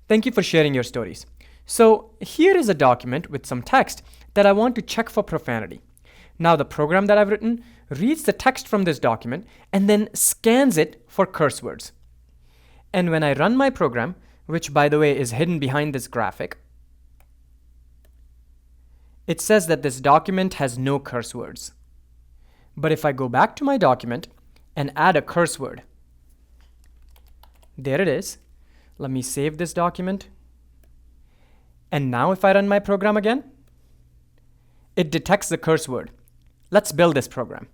Thank you for sharing your stories. So here is a document with some text that I want to check for profanity. Now the program that I've written reads the text from this document and then scans it for curse words. And when I run my program, which by the way is hidden behind this graphic, it says that this document has no curse words. But if I go back to my document and add a curse word, there it is. Let me save this document. And now if I run my program again, it detects the curse word. Let's build this program.